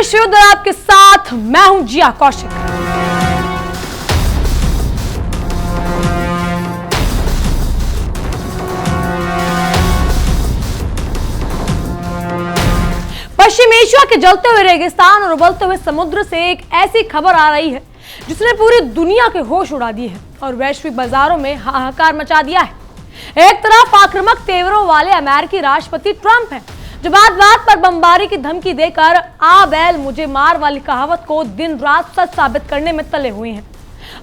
विश्व युद्ध आपके साथ मैं हूं जिया कौशिक। पश्चिम एशिया के जलते हुए रेगिस्तान और उबलते हुए समुद्र से एक ऐसी खबर आ रही है जिसने पूरी दुनिया के होश उड़ा दिए हैं और वैश्विक बाजारों में हाहाकार मचा दिया है। एक तरफ आक्रामक तेवरों वाले अमेरिकी राष्ट्रपति ट्रंप हैं, जो बात बात पर बमबारी की धमकी देकर आ बैल मुझे मार वाली कहावत को दिन रात सच साबित करने में तले हुए हैं।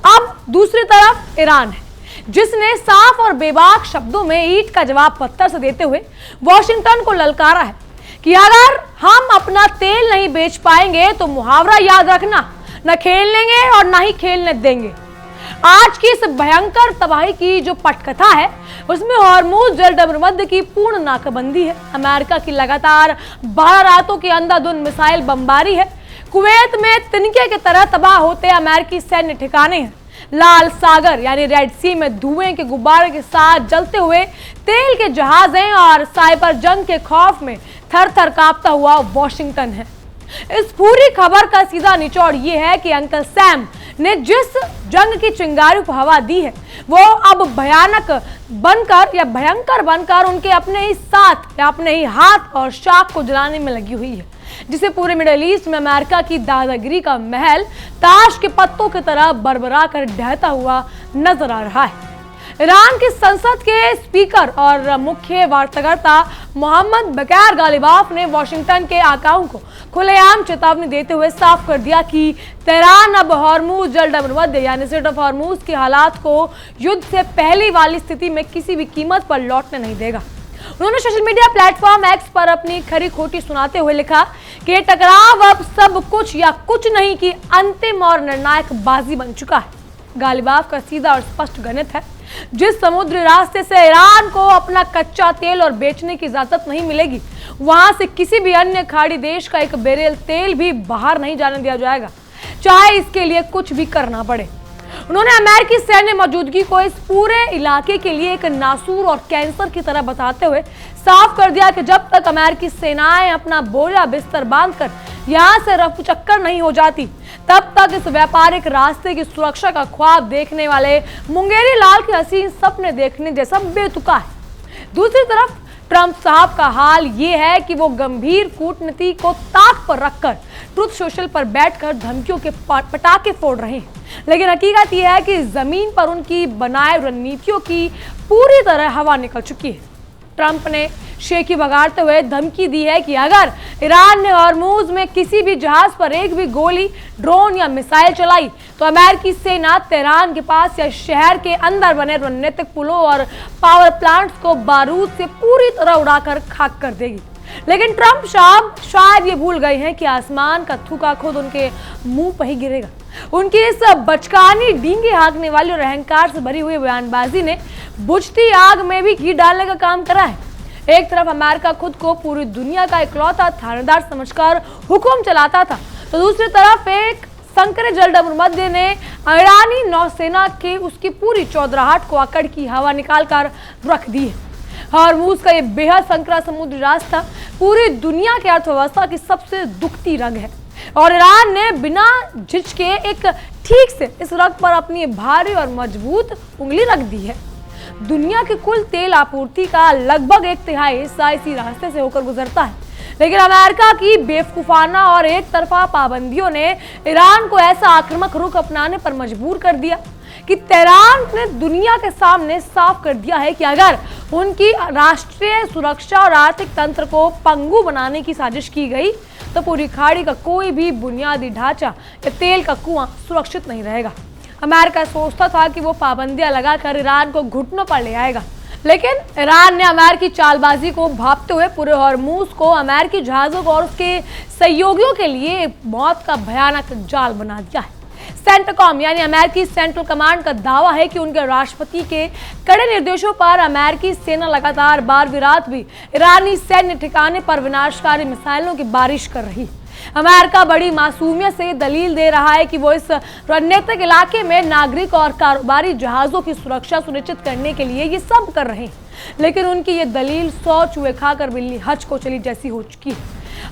अब दूसरी तरफ ईरान है, जिसने साफ और बेबाक शब्दों में ईंट का जवाब पत्थर से देते हुए वॉशिंगटन को ललकारा है कि अगर हम अपना तेल नहीं बेच पाएंगे तो मुहावरा याद रखना, न खेल लेंगे और न ही खेलने देंगे। आज की इस भयंकर तबाही की जो पटकथा है उसमें हॉर्मुज़ जलसंधि की पूर्ण नाकाबंदी है, अमेरिका की लगातार 12 रातों की अंधाधुंध मिसाइल बमबारी है, कुवैत में तिनके की तरह तबाह होते अमेरिकी सैन्य ठिकाने हैं, लाल सागर यानी रेड सी में धुएं के गुब्बारे के साथ जलते हुए तेल के जहाजें और साइबर जंग के खौफ में थर थर कांपता हुआ वॉशिंगटन है। इस पूरी खबर का सीधा निचोड़ ये है कि अंकल सैम ने जिस जंग की चिंगारी को हवा दी है वो अब भयानक बनकर या भयंकर बनकर उनके अपने ही साथ या अपने ही हाथ और शाख को जलाने में लगी हुई है, जिसे पूरे मिडिल ईस्ट में अमेरिका की दादागिरी का महल ताश के पत्तों की तरह बरबरा कर ढहता हुआ नजर आ रहा है। ईरान की संसद के स्पीकर और मुख्य वार्ताकर्ता मोहम्मद बकैर गालिबाफ ने वॉशिंगटन के आकाओं को खुलेआम चेतावनी देते हुए साफ कर दिया कि तेहरान अब हॉर्मुज़ जलसंधि यानी स्ट्रेट ऑफ हॉर्मुज़ के हालात को युद्ध से पहले वाली स्थिति में किसी भी कीमत पर लौटने नहीं देगा। उन्होंने सोशल मीडिया प्लेटफॉर्म एक्स पर अपनी खरी खोटी सुनाते हुए लिखा कि ये टकराव अब सब कुछ या कुछ नहीं की अंतिम और निर्णायक बाजी बन चुका है। गालिबाफ का सीधा और स्पष्ट गणित है, जिस समुद्री रास्ते से ईरान को अपना कच्चा तेल और बेचने की इजाजत नहीं मिलेगी, वहां से किसी भी अन्य खाड़ी देश का एक बैरल तेल भी बाहर नहीं जाने दिया जाएगा, चाहे इसके लिए कुछ भी करना पड़े। उन्होंने अमेरिकी सैन्य मौजूदगी को इस पूरे इलाके के लिए एक नासूर और कैंसर की तरह बताते हुए साफ कर दिया कि जब तक अमेरिकी सेनाएं अपना बोझा बिस्तर बांधकर यहां से रफू चक्कर नहीं हो जाती, तब तक इस व्यापारिक रास्ते की सुरक्षा का ख्वाब देखने वाले मुंगेरी लाल के हसीन सपने देखने जैसा बेतुका है। दूसरी तरफ ट्रंप साहब का हाल ये है कि वो गंभीर कूटनीति को ताक पर रखकर ट्रुथ सोशल पर बैठकर धमकियों के पटाखे फोड़ रहे हैं, लेकिन हकीकत यह है कि जमीन पर उनकी बनाए रणनीतियों की पूरी तरह हवा निकल चुकी है। ट्रंप ने शेखी बगाड़ते हुए धमकी दी है कि अगर ईरान ने हॉर्मुज़ में किसी भी जहाज पर एक भी गोली, ड्रोन या मिसाइल चलाई तो अमेरिकी सेना तेहरान के पास या शहर के अंदर बने रणनीतिक पुलों और पावर प्लांट्स को बारूद से पूरी तरह उड़ाकर खाक कर देगी। लेकिन ट्रंप साहब शायद ये भूल गए हैं कि आसमान का थूका खुद उनके मुंह पर ही गिरेगा। उनकी इस बचकानी डींगे हाँकने वाली और अहंकार से भरी हुई बयानबाजी ने बुझती आग में भी घी डालने का काम करा है। एक तरफ अमेरिका खुद को पूरी दुनिया का इकलौता थानेदार समझकर हुक्म चलाता था, तो दूसरी तरफ एक संकरे जलसंधि ने ईरानी नौसेना के उसकी पूरी चौधराहट को अकड़ की हवा निकालकर रख दी है। हॉर्मुज़ का ये बेहद संकरा समुद्री रास्ता पूरी दुनिया की अर्थव्यवस्था की सबसे दुखती रग है और ईरान ने बिना झिझके एक ठीक से इस रग पर अपनी भारी और मजबूत उंगली रख दी है। दुनिया की कुल तेल आपूर्ति का लगभग 1/3 हिस्सा इसी रास्ते से होकर गुजरता है, लेकिन अमेरिका की बेवकूफाना और एक तरफा पाबंदियों ने ईरान को ऐसा आक्रामक रुख अपनाने पर मजबूर कर दिया कि तेहरान ने दुनिया के सामने साफ कर दिया है कि अगर उनकी राष्ट्रीय सुरक्षा और आर्थिक तंत्र को पंगु बनाने की साजिश की गई तो पूरी खाड़ी का कोई भी बुनियादी ढांचा या तेल का कुआं सुरक्षित नहीं रहेगा। अमेरिका सोचता था कि वो पाबंदियां लगाकर ईरान को घुटनों पर ले आएगा, लेकिन ईरान ने अमेरिकी चालबाजी को भांपते हुए पूरे हॉर्मुज़ को अमेरिकी जहाजों को और उसके सहयोगियों के लिए मौत का भयानक जाल बना दिया है। सेंटकॉम यानी अमेरिकी सेंट्रल कमांड का दावा है कि उनके राष्ट्रपति के कड़े निर्देशों पर अमेरिकी सेना लगातार 12वीं रात भी ईरानी सैन्य ठिकाने पर विनाशकारी मिसाइलों की बारिश कर रही है। अमेरिका बड़ी मासूमियत से दलील दे रहा है कि वो इस रणनीतिक इलाके में नागरिक और कारोबारी जहाजों की सुरक्षा सुनिश्चित करने के लिए ये सब कर रहे हैं, लेकिन उनकी ये दलील 100 चूहे खाकर बिल्ली हज को चली जैसी हो चुकी है।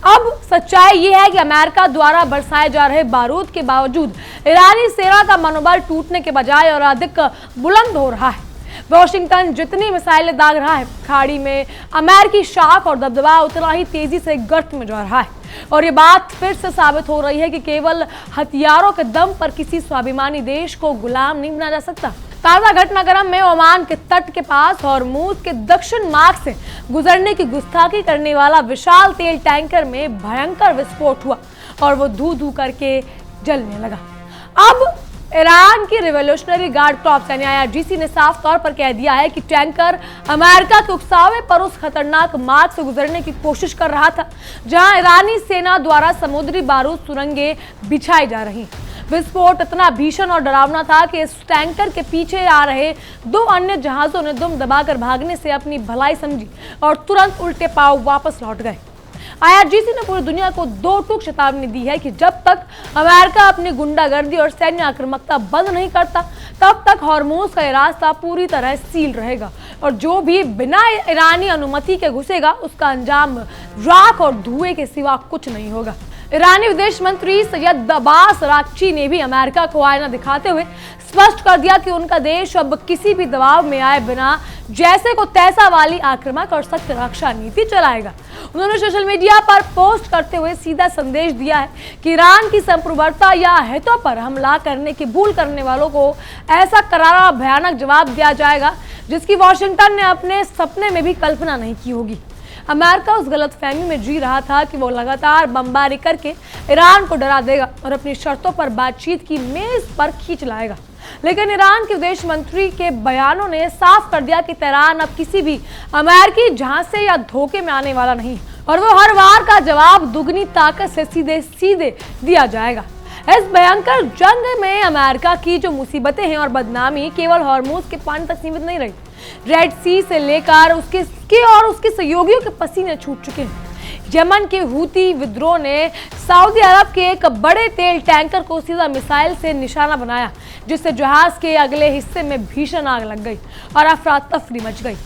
अब सच्चाई ये है कि अमेरिका द्वारा बरसाए जा रहे बारूद के बावजूद ईरानी सेना का मनोबल टूटने के बजाय और अधिक बुलंद हो रहा है। वॉशिंगटन जितनी मिसाइलें दाग रहा है, खाड़ी में अमेरिकी शाख और दबदबा उतना ही तेजी से गर्त में जा रहा है। और ये बात फिर से साबित हो रही है कि केवल हथियारों के दम पर किसी स्वाभिमानी देश को गुलाम नहीं बनाया जा सकता। ताजा घटनाक्रम में ओमान के तट के पास हॉर्मूज के दक्षिण मार्ग से गुजरने की गुस्ताखी करने वाला विशाल तेल टैंकर में भयंकर विस्फोट हुआ और वो धू धू करके जलने लगा। अब ईरान की रिवॉल्यूशनरी गार्ड कॉर्प्स यानी IRGC ने साफ तौर पर कह दिया है कि टैंकर अमेरिका के उकसावे पर उस खतरनाक मार्ग से गुजरने की कोशिश कर रहा था जहां ईरानी सेना द्वारा समुद्री बारूद सुरंगें बिछाई जा रही। विस्फोट इतना भीषण और डरावना था कि इस टैंकर के पीछे आ रहे 2 अन्य जहाजों ने दुम दबाकर भागने से अपनी भलाई समझी और तुरंत उल्टे पांव वापस लौट गए। IRGC ने पूरी दुनिया को 2 टूक चेतावनी दी है कि जब तक अमेरिका अपनी गुंडागर्दी और सैन्य आक्रामकता बंद नहीं करता तब तक हॉर्मूज का रास्ता पूरी तरह सील रहेगा और जो भी बिना ईरानी अनुमति के घुसेगा उसका अंजाम राख और धुएं के सिवा कुछ नहीं होगा। ईरानी विदेश मंत्री सैयद अब्बास अराक्ची ने भी अमेरिका को आईना दिखाते हुए स्पष्ट कर दिया कि उनका देश अब किसी भी दबाव में आए बिना जैसे को तैसा वाली आक्रामक और सख्त रक्षा नीति चलाएगा। उन्होंने सोशल मीडिया पर पोस्ट करते हुए सीधा संदेश दिया है कि ईरान की संप्रभुता या हितों पर हमला करने की भूल करने वालों को ऐसा करारा भयानक जवाब दिया जाएगा जिसकी वॉशिंगटन ने अपने सपने में भी कल्पना नहीं की होगी। अमेरिका उस गलतफहमी में जी रहा था कि वो लगातार बमबारी करके ईरान को डरा देगा और अपनी शर्तों पर बातचीत की मेज पर खींच लाएगा, लेकिन ईरान के विदेश मंत्री के बयानों ने साफ कर दिया कि तेहरान अब किसी भी अमेरिकी झांसे या धोखे में आने वाला नहीं और वो हर वार का जवाब दुगनी ताकत से सीधे सीधे दिया जाएगा। इस भयंकर जंग में अमेरिका की जो मुसीबतें हैं और बदनामी केवल हॉर्मूज के पानी तक सीमित नहीं रही। रेड सी से लेकर उसके सहयोगियों के पसीने छूट चुके हैं। यमन के हूती विद्रोह ने सऊदी अरब के एक बड़े तेल टैंकर को सीधा मिसाइल से निशाना बनाया जिससे जहाज के अगले हिस्से में भीषण आग लग गई और अफरा तफरी मच गई।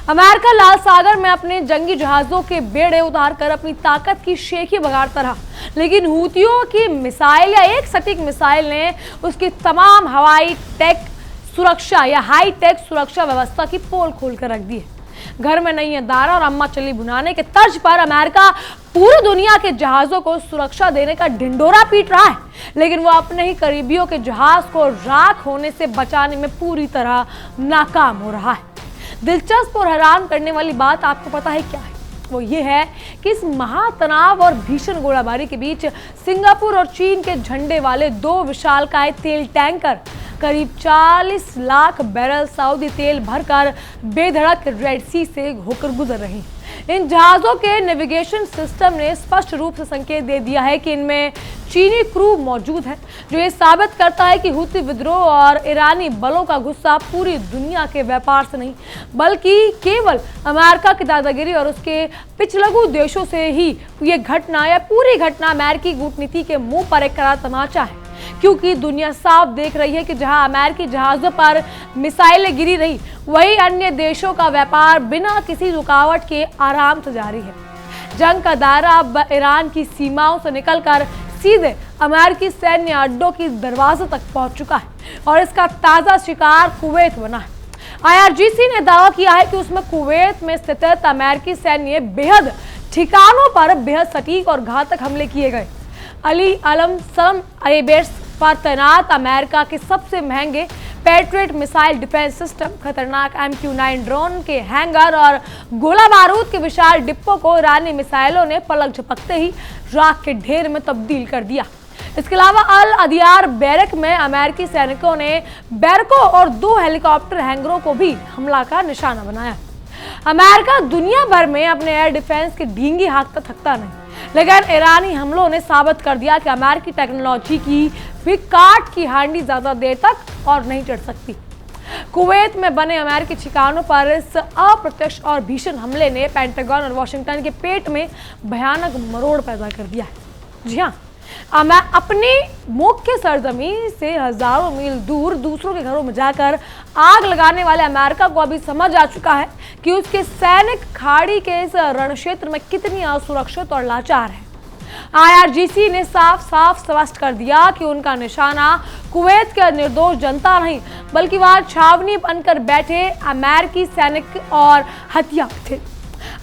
अमेरिका लाल सागर में अपने जंगी जहाजों के बेड़े उतार कर अपनी ताकत की शेखी बगाड़ता रहा, लेकिन हूतियों की मिसाइल या एक सटीक मिसाइल ने उसकी तमाम हवाई टेक सुरक्षा या हाई टेक सुरक्षा व्यवस्था की पोल खोल कर रख दी है। घर में नहीं है दारा और अम्मा चली भुनाने के तर्ज पर अमेरिका पूरी दुनिया के जहाजों को सुरक्षा देने का ढिंडोरा पीट रहा है, लेकिन वो अपने ही करीबियों के जहाज को राख होने से बचाने में पूरी तरह नाकाम हो रहा है। दिलचस्प और हैरान करने वाली बात आपको पता है क्या है? वो ये है कि इस महातनाव और भीषण गोलाबारी के बीच सिंगापुर और चीन के झंडे वाले 2 विशालकाय तेल टैंकर करीब 40 लाख बैरल सऊदी तेल भरकर बेधड़क रेड सी से होकर गुजर रही। इन जहाजों के नेविगेशन सिस्टम ने स्पष्ट रूप से संकेत दे दिया है कि इनमें चीनी क्रू मौजूद है, जो ये साबित करता है कि हूती विद्रोह और ईरानी बलों का गुस्सा पूरी दुनिया के व्यापार से नहीं बल्कि केवल अमेरिका की दादागिरी और उसके पिछलगू देशों से ही ये घटना या पूरी घटना अमेरिकी कूटनीति के मुंह पर एक करारा तमाचा है, क्योंकि दुनिया साफ देख रही है कि जहां अमेरिकी जहाजों पर मिसाइलें गिरी रही वहीं अन्य देशों का व्यापार बिना किसी रुकावट के आराम से जारी है। जंग का दायरा अब ईरान की सीमाओं से निकलकर सीधे अमेरिकी सैन्य अड्डों की दरवाजे तक पहुंच चुका है और इसका ताजा शिकार कुवैत बना है। IRGC ने दावा किया है कि उसमें कुवैत में स्थित अमेरिकी सैन्य बेहद ठिकानों पर बेहद सटीक और घातक हमले किए गए। अली अलम सलम एयरबेस पर तैनात अमेरिका के सबसे महंगे पैट्रियट मिसाइल डिफेंस सिस्टम, खतरनाक MQ-9 ड्रोन के हैंगर और गोला बारूद के विशाल डिब्बों को ईरानी मिसाइलों ने पलक झपकते ही राख के ढेर में तब्दील कर दिया। इसके अलावा अल अदियार बैरक में अमेरिकी सैनिकों ने बैरकों और 2 हेलीकॉप्टर हैंगरों को भी हमला का निशाना बनाया। अमेरिका दुनिया भर में अपने एयर डिफेंस की ढींगी हाँकता थकता नहीं, लेकिन ईरानी हमलों ने साबित कर दिया कि अमेरिकी टेक्नोलॉजी की भी काट की हांडी ज्यादा देर तक और नहीं चढ़ सकती। कुवैत में बने अमेरिकी ठिकानों पर इस अप्रत्यक्ष और भीषण हमले ने पेंटागन और वाशिंगटन के पेट में भयानक मरोड़ पैदा कर दिया है। जी हाँ, अपनी मुख्य सरजमीन से हजारों मील दूर दूसरों के घरों में जाकर आग लगाने वाले अमेरिका को अभी समझ आ चुका है कि उसके सैनिक खाड़ी के इस रण क्षेत्र में कितनी असुरक्षित और लाचार है। IRGC ने साफ साफ स्पष्ट कर दिया कि उनका निशाना कुवैत के निर्दोष जनता नहीं, बल्कि वहां छावनी बनकर बैठे अमेरिकी सैनिक और हथियार थे।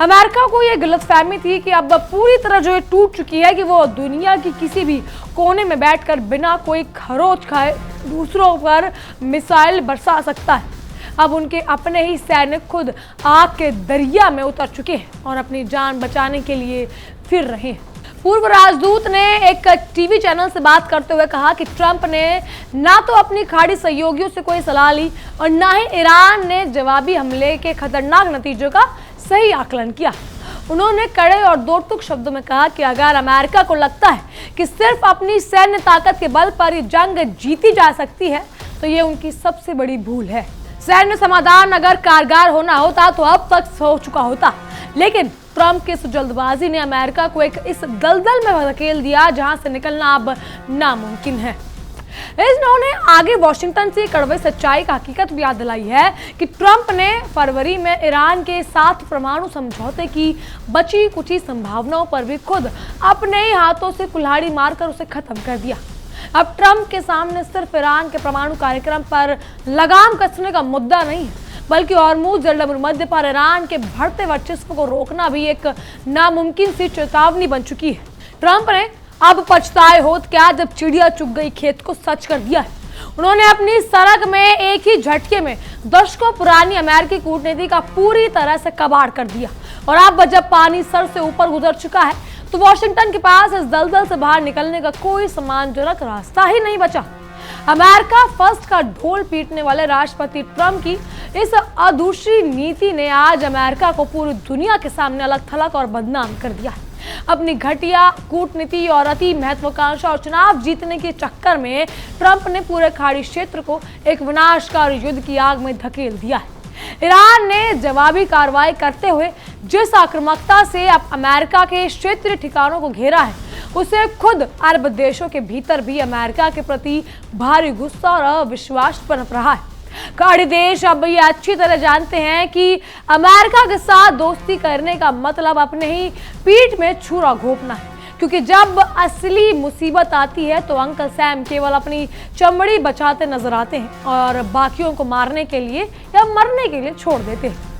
अमेरिका को यह गलतफहमी थी कि अब पूरी तरह जो टूट चुकी है कि वो दुनिया की किसी भी कोने में बैठकर बिना कोई खरोच खाए दूसरों पर मिसाइल बरसा सकता है। अब उनके अपने ही सैनिक खुद आग के दरिया में उतर चुके हैं और अपनी जान बचाने के लिए फिर रहे हैं। पूर्व राजदूत ने एक टीवी चैनल से बात करते हुए कहा कि ट्रंप ने ना तो अपनी खाड़ी सहयोगियों से कोई सलाह ली और ना ही ईरान ने जवाबी हमले के खतरनाक नतीजों का सही आकलन किया। उन्होंने कड़े और दो टूक शब्दों में कहा कि अगर अमेरिका को लगता है कि सिर्फ अपनी सैन्य ताकत के बल पर ये जंग जीती जा सकती है तो ये उनकी सबसे बड़ी भूल है। सैन्य समाधान अगर कारगर होना होता तो अब तक हो चुका होता, लेकिन ट्रंप की इस जल्दबाजी ने अमेरिका को एक इस दलदल में धकेल दिया जहां से निकलना अब नामुमकिन है। इन्होंने आगे वॉशिंगटन से कड़वे सच्चाई का हकीकत भी याद दिलाई है कि ट्रंप ने फरवरी में ईरान के साथ परमाणु समझौते की बची कुची संभावनाओं पर भी खुद अपने ही हाथों से कुल्हाड़ी मारकर उसे खत्म कर दिया। अब ट्रंप के सामने सिर्फ ईरान के परमाणु कार्यक्रम पर लगाम कसने का मुद्दा नहीं है, बल्कि हॉर्मुज़ जलमध्य पर ईरान के बढ़ते वर्चस्व को रोकना भी एक नामुमकिन सी चेतावनी बन चुकी है। ट्रंप ने अब पछताए होत क्या जब चिड़िया चुग गई खेत को सच कर दिया है। उन्होंने अपनी सड़क में एक ही झटके में दशकों पुरानी अमेरिकी कूटनीति का पूरी तरह से कबाड़ कर दिया और अब जब पानी सर से ऊपर गुजर चुका है तो वॉशिंगटन के पास इस दलदल से बाहर निकलने का कोई सम्मानजनक रास्ता ही नहीं बचा। अमेरिका फर्स्ट का ढोल पीटने वाले राष्ट्रपति ट्रंप की इस अदूसरी नीति ने आज अमेरिका को पूरी दुनिया के सामने अलग थलग और बदनाम कर दिया है। अपनी घटिया कूटनीति और अति महत्वाकांक्षा और चुनाव जीतने के चक्कर में ट्रंप ने पूरे खाड़ी क्षेत्र को एक विनाशकारी युद्ध की आग में धकेल दिया है। ईरान ने जवाबी कार्रवाई करते हुए जिस आक्रामकता से अब अमेरिका के क्षेत्रीय ठिकानों को घेरा है, उसे खुद अरब देशों के भीतर भी अमेरिका के प्रति भारी गुस्सा और अविश्वास पनप रहा है। खाड़ी देश अब ये अच्छी तरह जानते हैं कि अमेरिका के साथ दोस्ती करने का मतलब अपने ही पीठ में छुरा घोंपना है, क्योंकि जब असली मुसीबत आती है तो अंकल सैम केवल अपनी चमड़ी बचाते नजर आते हैं और बाकियों को मारने के लिए या मरने के लिए छोड़ देते हैं।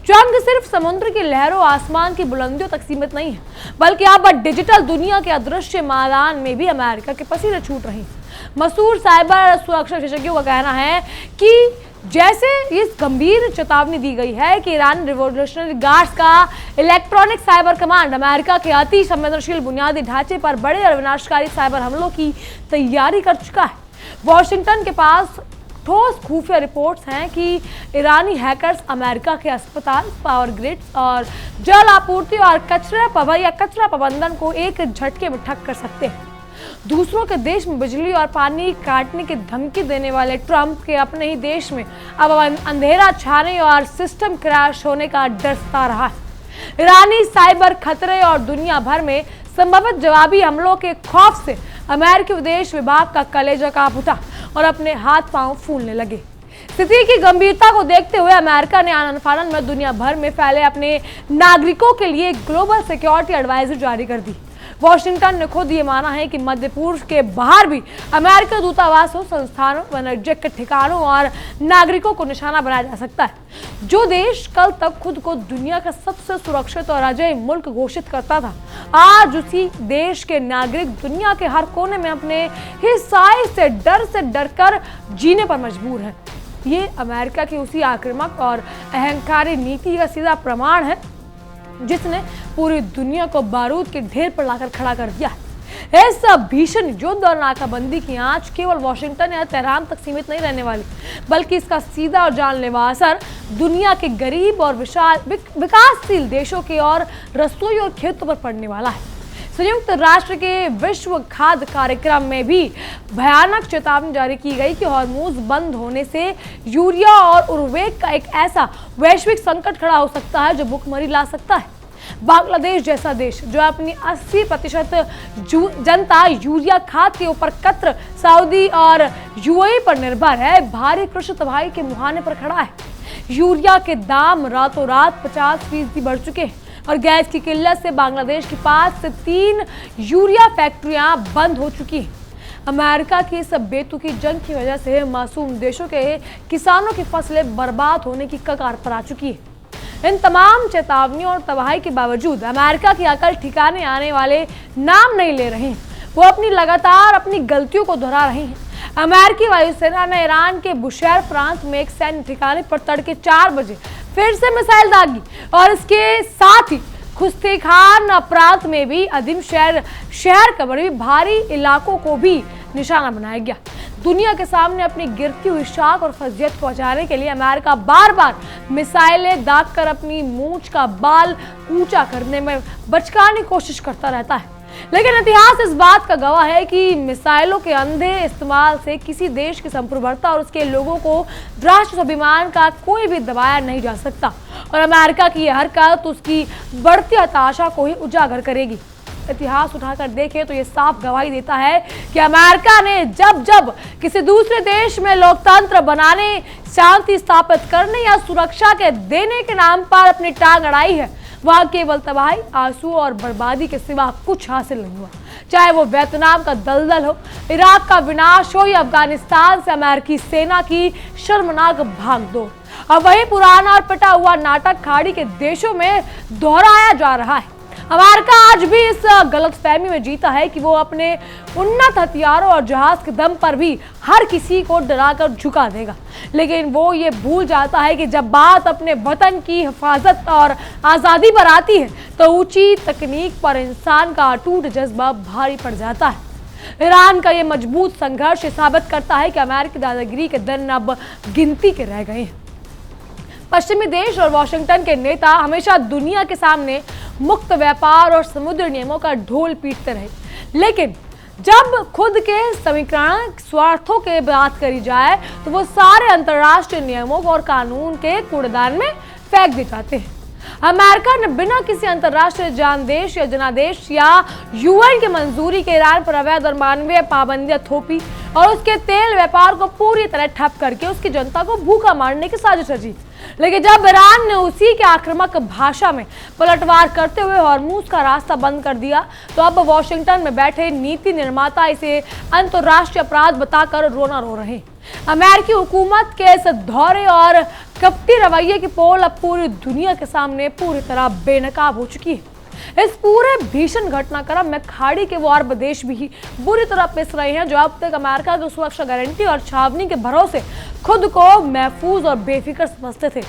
जंग सिर्फ समुद्र की लहरों आसमान की बुलंदियों तक सीमित नहीं है, बल्कि अब डिजिटल दुनिया के अदृश्य मैदान में भी अमेरिका के पसीने छूट रहे हैं। मशहूर साइबर सुरक्षा विशेषज्ञों का कहना है कि जैसे इस गंभीर चेतावनी दी गई है कि ईरान रिवॉल्यूशनरी गार्ड्स का इलेक्ट्रॉनिक साइबर कमांड अमेरिका के अति संवेदनशील बुनियादी ढांचे पर बड़े और विनाशकारी साइबर हमलों की तैयारी कर चुका है। वॉशिंगटन के पास ठोस खुफिया रिपोर्ट्स हैं कि ईरानी हैकर्स अमेरिका के अस्पताल, पावर ग्रिड्स और जल आपूर्ति और कचरा प्रबंधन को एक झटके में ठप कर सकते हैं। दूसरों के देश में बिजली और पानी काटने की धमकी देने वाले ट्रंप के अपने ही देश में अब अंधेरा छाने और सिस्टम क्रैश होने का डर सता रहा है। ईरानी साइबर खतरे और दुनिया भर में संभावित जवाबी हमलों के खौफ से अमेरिकी विदेश विभाग का कलेजा कांप उठा और अपने हाथ पांव फूलने लगे। स्थिति की गंभीरता को देखते हुए अमेरिका ने आनन फानन में दुनिया भर में फैले अपने नागरिकों के लिए ग्लोबल सिक्योरिटी एडवाइजरी जारी कर दी। वॉशिंगटन ने खुद ये माना है कि मध्य पूर्व के बाहर भी अमेरिकी दूतावासों, संस्थानों, वाणिज्यिक ठिकानों और नागरिकों को निशाना बनाया जा सकता है। जो देश कल तक खुद को दुनिया का सबसे सुरक्षित और अजय मुल्क घोषित करता था, आज उसी देश के नागरिक दुनिया के हर कोने में अपने हिस्साई से डर कर जीने पर मजबूर है। ये अमेरिका की उसी आक्रामक और अहंकारी नीति का सीधा प्रमाण है जिसने पूरी दुनिया को बारूद के ढेर पर लाकर खड़ा कर दिया है। ऐसा भीषण युद्ध और नाकाबंदी की आंच केवल वॉशिंगटन या तेहरान तक सीमित नहीं रहने वाली, बल्कि इसका सीधा और जानलेवा असर दुनिया के गरीब और विकासशील देशों के और रसोई और खेतों पर पड़ने वाला है। संयुक्त राष्ट्र के विश्व खाद्य कार्यक्रम में भी भयानक चेतावनी जारी की गई कि हॉर्मुज़ बंद होने से यूरिया और उर्वरक का एक ऐसा वैश्विक संकट खड़ा हो सकता है जो भुखमरी ला सकता है। बांग्लादेश जैसा देश जो अपनी 80% जनता यूरिया खाद के ऊपर कतर, सऊदी और यूएई पर निर्भर है, भारी कृषि तबाही के मुहाने पर खड़ा है। यूरिया के दाम रातों रात 50% बढ़ चुके हैं और गैस की किल्लत से बांग्लादेश की 5 से 3 यूरिया फैक्ट्रियां बंद हो चुकी हैं। अमेरिका की इस बेतुकी जंग की वजह से मासूम देशों के किसानों की फसलें बर्बाद होने की कगार पर आ चुकी है। इन तमाम चेतावनियों और तबाही के बावजूद अमेरिका की अकल ठिकाने आने वाले नाम नहीं ले रहे हैं। वो लगातार अपनी गलतियों को दोहरा रहे हैं। अमेरिकी वायुसेना ने ईरान के बुशैर प्रांत में एक सैन्य ठिकाने पर तड़के 4 बजे फिर से मिसाइल दागी और इसके साथ ही खुस्तेखान प्रांत में भी अदीम शहर के बड़े भारी इलाकों को भी निशाना बनाया गया। दुनिया के सामने अपनी गिरती हुई शाख और फजीयत पहुंचाने के लिए अमेरिका बार बार मिसाइलें दागकर अपनी मूंछ का बाल ऊंचा करने में बचकाने की कोशिश करता रहता है, लेकिन इतिहास इस बात का गवाह है कि मिसाइलों के अंधे इस्तेमाल से किसी देश की संप्रभुता और उसके लोगों को राष्ट्र स्वाभिमान का कोई भी दबाया नहीं जा सकता और अमेरिका की यह हरकत उसकी बढ़ती हताशा को ही उजागर करेगी। इतिहास उठाकर देखें तो ये साफ गवाही देता है कि अमेरिका ने जब जब किसी दूसरे देश में लोकतंत्र बनाने, शांति स्थापित करने या सुरक्षा के देने के नाम पर अपनी टांग अड़ाई है, वहां केवल तबाही, आंसू और बर्बादी के सिवा कुछ हासिल नहीं हुआ। चाहे वो वियतनाम का दलदल हो, इराक का विनाश हो या अफगानिस्तान से अमेरिकी सेना की शर्मनाक भागदौड़। अब वही पुराना और पिटा हुआ नाटक खाड़ी के देशों में दोहराया जा रहा है। अमेरिका आज भी इस गलतफहमी में जीता है कि वो अपने उन्नत हथियारों और जहाज के दम पर भी हर किसी को डराकर झुका देगा, लेकिन वो ये भूल जाता है कि जब बात अपने वतन की हिफाजत और आज़ादी पर आती है तो ऊंची तकनीक पर इंसान का अटूट जज्बा भारी पड़ जाता है। ईरान का ये मजबूत संघर्ष साबित करता है कि अमेरिकी दादागिरी के दिन अब गिनती के रह गए हैं। पश्चिमी देश और वॉशिंगटन के नेता हमेशा दुनिया के सामने मुक्त व्यापार और समुद्री नियमों का ढोल पीटते रहे, लेकिन जब खुद के समीकरण स्वार्थों की बात करी जाए तो वो सारे अंतर्राष्ट्रीय नियमों और कानून के कूड़ेदान में फेंक दिए जाते हैं। अमेरिका ने बिना किसी अंतर्राष्ट्रीय जनादेश या जनादेश या यूएन की मंजूरी के ईरान पर अवैध और मानवीय पाबंदियां थोपी और उसके तेल व्यापार को पूरी तरह ठप करके उसकी जनता को भूखा मारने की साजिश रची। लेकिन जब ईरान ने उसी के आक्रामक भाषा में पलटवार करते हुए हॉर्मुज का रास्ता बंद कर दिया तो अब वॉशिंगटन में बैठे नीति निर्माता इसे अंतर्राष्ट्रीय अपराध बताकर रोना रो रहे हैं। अमेरिकी हुकूमत के इस धौरे और कपटी रवैये की पोल अब पूरी दुनिया के सामने पूरी तरह बेनकाब हो चुकी है। इस पूरे भीषण घटनाक्रम में खाड़ी के वो अरब देश भी बुरी तरह पिस रहे हैं जो अब तक अमेरिका की सुरक्षा गारंटी और छावनी के भरोसे खुद को महफूज और बेफिक्र समझते थे।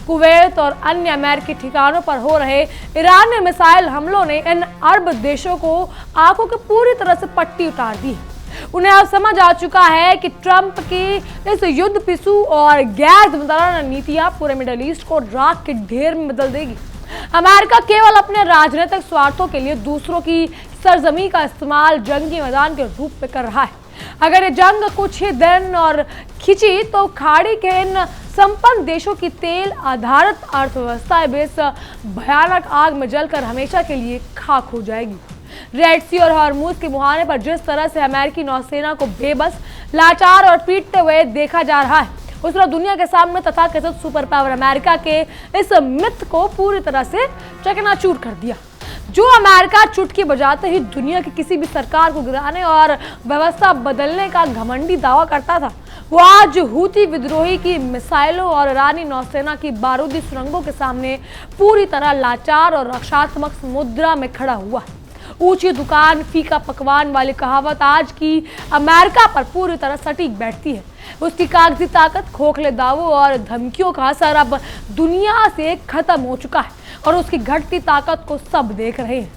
कुवैत और अन्य अमेरिकी ठिकानों पर हो रहे ईरानी मिसाइल हमलों ने इन अरब देशों को आंखों की पूरी तरह से पट्टी उतार दी। उन्हें अब समझ आ चुका है कि ट्रंप की इस युद्ध पिसू और गैर जिम्मेदाराना नीतियां पूरे मिडिल ईस्ट को राख के ढेर में बदल देगी। अमेरिका केवल अपने राजनीतिक स्वार्थों के लिए दूसरों की सरजमी का इस्तेमाल जंगी मैदान के रूप में कर रहा है। अगर ये जंग कुछ ही दिन और खिंची तो खाड़ी के इन संपन्न देशों की तेल आधारित अर्थव्यवस्था भी इस भयानक आग में जलकर हमेशा के लिए खाक हो जाएगी। रेड सी और हॉर्मुज के मुहाने पर जिस तरह से अमेरिकी नौसेना को बेबस, लाचार और पीटते हुए देखा जा रहा है, उस तरह दुनिया के सामने तथाकथित सुपर पावर अमेरिका के इस मिथ को पूरी तरह से चकनाचूर कर दिया। जो अमेरिका चुटकी बजाते ही दुनिया की किसी भी सरकार को गिराने और व्यवस्था बदलने का घमंडी दावा करता था, वो आज हूती विद्रोही की मिसाइलों और ईरानी नौसेना की बारूदी सुरंगों के सामने पूरी तरह लाचार और रक्षात्मक मुद्रा में खड़ा हुआ है। ऊंची दुकान फीका पकवान वाली कहावत आज की अमेरिका पर पूरी तरह सटीक बैठती है। उसकी कागजी ताकत, खोखले दावों और धमकियों का असर अब दुनिया से खत्म हो चुका है और उसकी घटती ताकत को सब देख रहे हैं।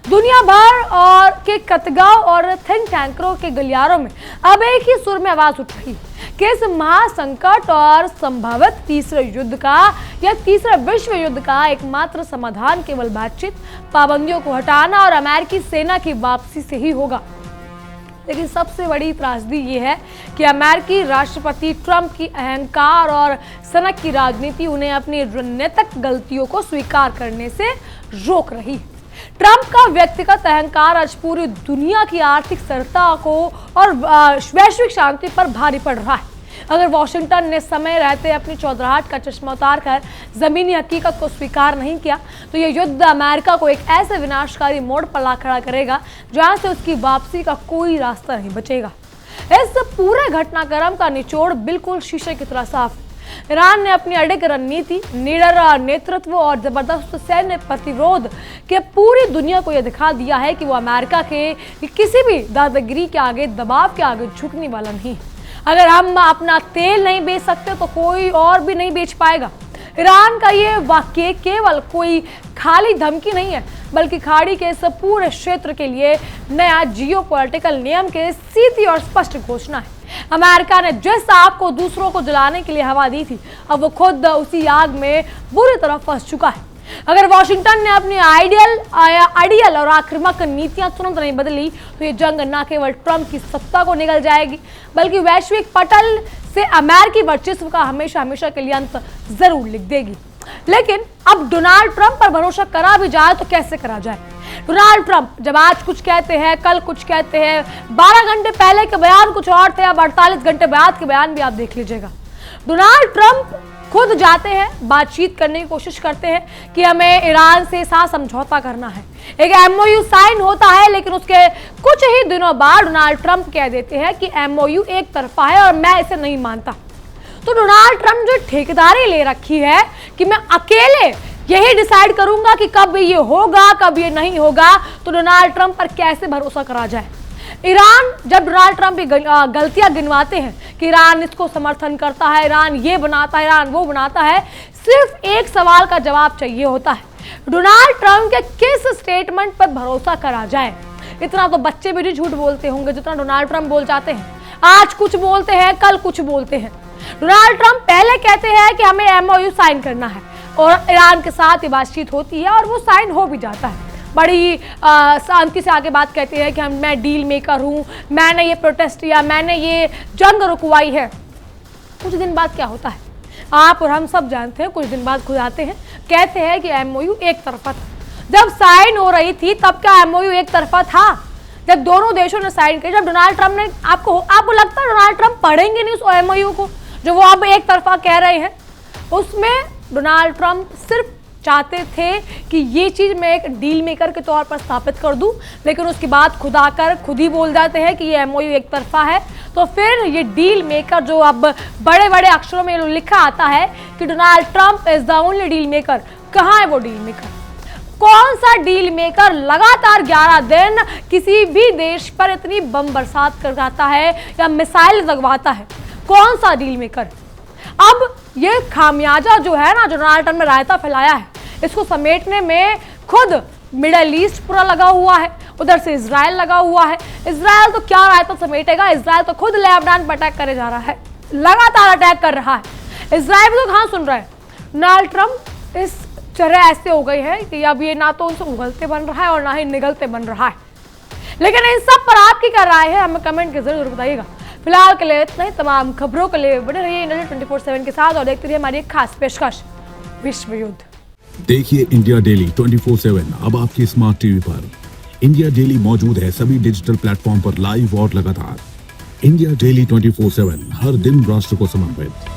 दुनिया भर और के कतगांव और थिंक टैंकरों के गलियारों में अब एक ही सुर में आवाज उठ रही है कि इस महासंकट और संभावित तीसरे युद्ध का या तीसरे विश्व युद्ध का एकमात्र समाधान केवल बातचीत, पाबंदियों को हटाना और अमेरिकी सेना की वापसी से ही होगा। लेकिन सबसे बड़ी त्रासदी ये है कि अमेरिकी राष्ट्रपति ट्रंप की अहंकार और सनक की राजनीति उन्हें अपनी रणनीतिक गलतियों को स्वीकार करने से रोक रही है। ट्रंप का व्यक्तिगत अहंकार आज पूरी दुनिया की आर्थिक स्थिरता को और वैश्विक शांति पर भारी पड़ रहा है। अगर वॉशिंगटन ने समय रहते अपनी चौधराहट का चश्मा उतारकर जमीनी हकीकत को स्वीकार नहीं किया तो यह युद्ध अमेरिका को एक ऐसे विनाशकारी मोड़ पर ला खड़ा करेगा जहां से उसकी वापसी का कोई रास्ता नहीं बचेगा। इस पूरे घटनाक्रम का निचोड़ बिल्कुल शीशे की तरह साफ है। ईरान ने अपनी अडिग रणनीति, निडर नेतृत्व और जबरदस्त सैन्य प्रतिरोध के पूरी दुनिया को यह दिखा दिया है कि वो अमेरिका के किसी भी दादागिरी के आगे, दबाव के आगे झुकने वाला नहीं है। अगर हम अपना तेल नहीं बेच सकते तो कोई और भी नहीं बेच पाएगा। ईरान का ये वाक्य केवल कोई खाली धमकी नहीं है, बल्कि खाड़ी के इस पूरे क्षेत्र के लिए नया जियोपॉलिटिकल नियम के सीधी और स्पष्ट घोषणा है। अमेरिका ने जिस आग को दूसरों को जलाने के लिए हवा दी थी, अब वो खुद उसी आग में बुरी तरह फंस चुका है। अगर वॉशिंगटन ने अपनी आइडियल और आक्रामक नीतियां तुरंत नहीं बदली तो ये जंग न केवल ट्रंप की सत्ता को निगल जाएगी, बल्कि वैश्विक पटल से अमेरिकी वर्चस्व का हमेशा हमेशा के लिए अंत जरूर लिख देगी। लेकिन अब डोनाल्ड ट्रंप पर भरोसा करा भी जाए तो कैसे करा जाए? डोनाल्ड ट्रंप जब आज कुछ कहते हैं, कल कुछ कहते हैं, 12 घंटे पहले के बयान कुछ और थे, अब 48 घंटे बाद के बयान भी आप देख लीजिएगा। डोनाल्ड ट्रंप खुद जाते हैं, बातचीत करने की कोशिश करते हैं कि हमें ईरान से साथ समझौता करना है। एक MOU साइन होता है, लेकिन उसके कुछ ही दिनों बाद डोनाल्ड ट्रंप कह देते हैं कि MOU एक तरफा है और मैं इसे नहीं मानता। तो डोनाल्ड ट्रंप जो ठेकेदारी ले रखी है कि मैं अकेले यही डिसाइड करूंगा कि कब ये होगा, कब ये नहीं होगा, तो डोनाल्ड ट्रंप पर कैसे भरोसा करा जाए? ईरान जब डोनाल्ड ट्रंप की गलतियां गिनवाते हैं कि ईरान इसको समर्थन करता है, ईरान ये बनाता है, ईरान वो बनाता है, सिर्फ एक सवाल का जवाब चाहिए होता है, डोनाल्ड ट्रंप के किस स्टेटमेंट पर भरोसा करा जाए? इतना तो बच्चे भी नहीं झूठ बोलते होंगे जितना डोनाल्ड ट्रंप बोल जाते हैं। आज कुछ बोलते हैं, कल कुछ बोलते हैं। डोनाल्ड ट्रंप पहले कहते हैं कि हमें MOU साइन करना है और ईरान के साथ ये बातचीत होती है और वो साइन हो भी जाता है। बड़ी शांति से आगे बात कहते हैं कि मैं डील मेकर हूँ, मैंने ये प्रोटेस्ट किया, मैंने ये जंग रुकवाई है। कुछ दिन बाद क्या होता है आप और हम सब जानते हैं। कुछ दिन बाद खुद आते हैं, कहते हैं कि MOU एक तरफा था। जब साइन हो रही थी तब क्या MOU एक तरफा था? जब दोनों देशों ने साइन किया, जब डोनाल्ड ट्रंप ने आपको लगता है डोनाल्ड ट्रंप पढ़ेंगे नहीं उस MOU को जो वो अब एक तरफा कह रहे हैं? उसमें डोनाल्ड ट्रंप सिर्फ चाहते थे कि ये चीज़ मैं एक डील मेकर के तौर पर स्थापित कर दूं, लेकिन उसके बाद खुद आकर खुद ही बोल जाते हैं कि ये MOU एक तरफा है। तो फिर ये डील मेकर जो अब बड़े बड़े अक्षरों में लिखा आता है कि Donald Trump is the only deal maker, कहाँ है वो डील मेकर? कौन सा डील मेकर लगातार 11 दिन किसी भी देश पर इतनी बम बरसात करवाता है या मिसाइल लगवाता है? कौन सा डील मेकर? अब ये खामियाजा जो है ना, जो डोनाल्ड ट्रंप ने रायता फैलाया है, इसको समेटने में खुद मिडल ईस्ट पूरा लगा हुआ है, उधर से इजराइल लगा हुआ है। इजराइल तो क्या रायता समेटेगा? इजराइल तो खुद लेबनान पर अटैक करे जा रहा है, लगातार अटैक कर रहा है। इजराइल भी तो कहाँ सुन रहा है? डोनाल्ड ट्रंप इस तरह ऐसे हो गए हैं कि अब ये ना तो उनसे उगलते बन रहा है और ना ही निगलते बन रहा है। लेकिन इन सब पर आपकी क्या राय है, हमें कमेंट के जरूर बताइएगा। फिलहाल के लिए इतना ही। तमाम खबरों के लिए बने रहिए इंडिया 24/7 के साथ और देखते रहिए हमारी एक खास पेशकश विश्व युद्ध। देखिए इंडिया डेली 24/7 अब आपके स्मार्ट टीवी पर। इंडिया डेली मौजूद है सभी डिजिटल प्लेटफॉर्म पर लाइव और लगातार। इंडिया डेली 24/7 हर दिन राष्ट्र को समर्पित।